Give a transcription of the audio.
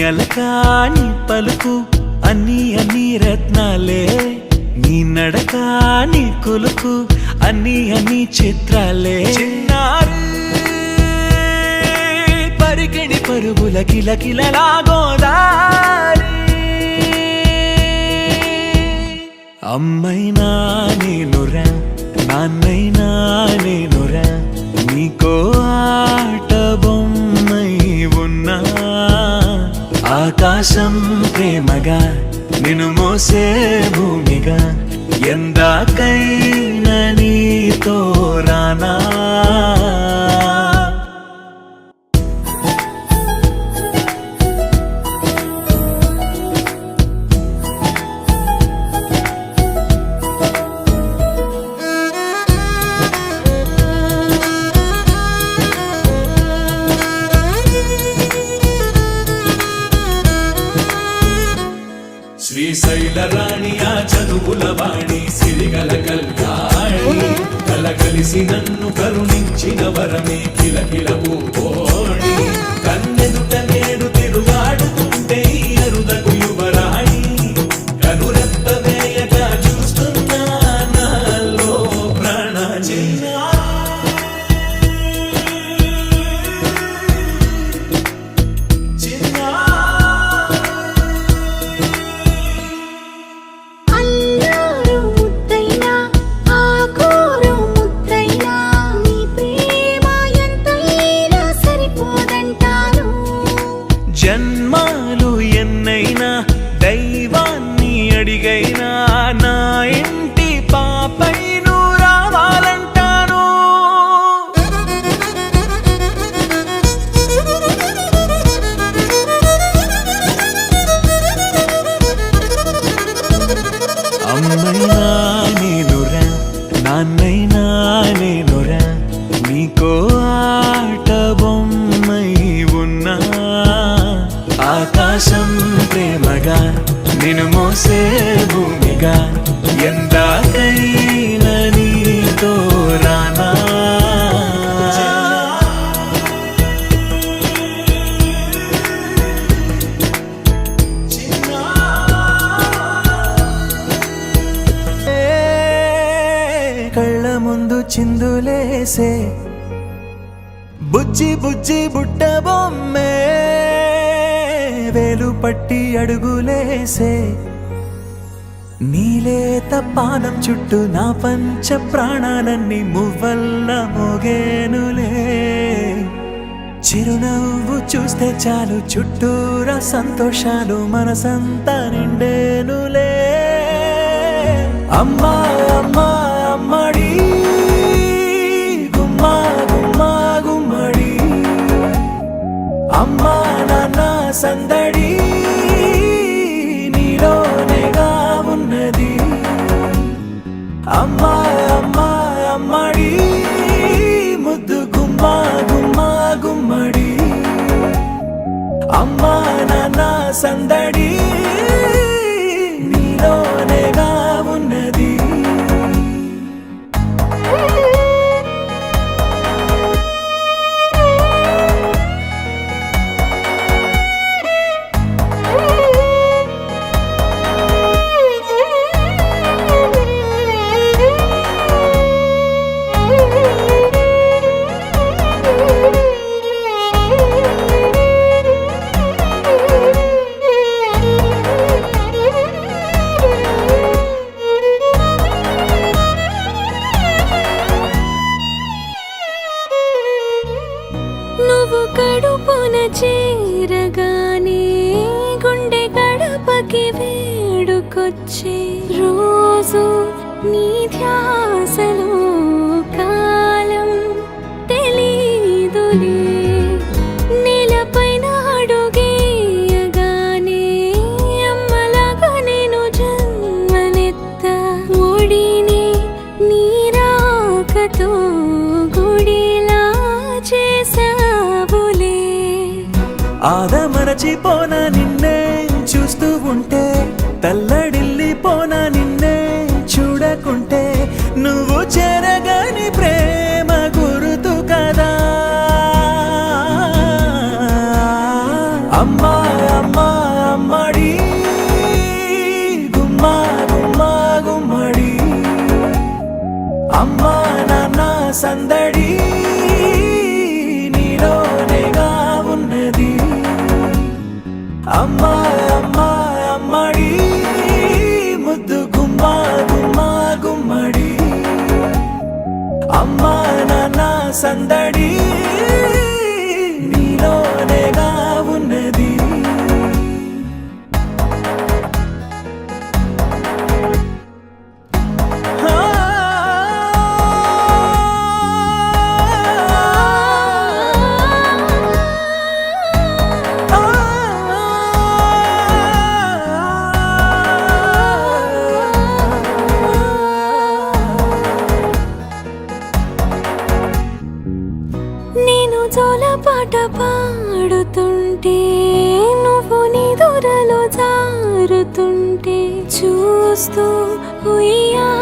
అలక నీ పలుకు అన్ని అన్ని రత్నాలే, నీ నడక నీ కులుకు అన్ని అన్ని చిత్రాలే. చిన్నారు పరికిణి పరుగుల కిలకిలలా గోదారి, అమ్మైనా నేనురా నాన్నైనా నేనురా, నీకో ఆట బొమ్మై ఉన్నా. ఆకాశం ప్రేమగా నిన్ను మోసే భూమిగా, ఎందాకైనా నీతో రానా. శ్రీశైల రాణియా చదువుల వాణి సిరిగల కల్యాణి, కలగలిసి నన్ను కరుణించిన వరమే కిలకిల పూకోణి. కన్నెదుట నేడు తిరుగాడుతుంటే అరుదకు యువరాణి, కనురెప్ప వేయక చూస్తున్నా నాలో ప్రాణ. జన్మాలు ఎన్నైనా దైవాన్ని అడిగైనా నా ఇంటి పాపై నువ్వు రావాలంటాను. అమ్మైనా నేనురా నాన్నైనా నేనురా, నీకో ఆట బొమ్మై ఉన్నా. ఆకాశం ప్రేమగా నిన్ను మోసే భూమిగా, ఎందాకైనా నీతో రానా. కళ్ళ ముందు చిందులేసే బుజ్జి బుజ్జి బుట్ట బొమ్మే, వేలు పట్టి అడుగులేసే నీలేత పానం చుట్టూ నా పంచ ప్రాణాలన్నీ మువ్వల్ల మోగేనులే. చిరునవ్వు చూస్తే చాలు చుట్టూరా సంతోషాలు మనసంతా నిండేనులే. అమ్మా అమ్మా అమ్మడి గుమ్మా గుమ్మా గుమ్మడి, అమ్మా నాన్న సందడి నీలోనేగా ఉన్నది. అమ్మా అమ్మా అమ్మడి ముద్దు గుమ్మా గుమ్మా గుమ్మడి, అమ్మా నాన్న సందడి నీలోనేగా ఉన్నది. నువ్వు కడుపున చేరగానే గుండె గడపకి వేడుకొచ్చే రోజు, నీ ధ్యాసలో కాలం తెలీదులే. నేలపైన అడుగేయగానే అమ్మలాగా నేను జన్మనెత్త, ఒడిని నీ రాకతో గుడిలా చేసావులే. ఆదమరచిపోనా నిన్నే చూస్తూ ఉంటే, తల్లడిల్లిపోనా నిన్నే చూడకుంటే. నువ్వు చెరగని ప్రేమ గురుతు కదా అమ్మా అమ్మా. అమ్మా నాన్న సందడి నీలోనేగా ఉన్నది. అమ్మా అమ్మా అమ్మడి ముద్దు గుమ్మా గుమ్మా గుమ్మడి. అమ్మా నాన్న సందడి నీలోనేగా ఉన్నది. నేను జోలపాట పాడుతుంటే నువ్వు నిదురలో జారుతుంటే చూస్తూ ఉయ్యాల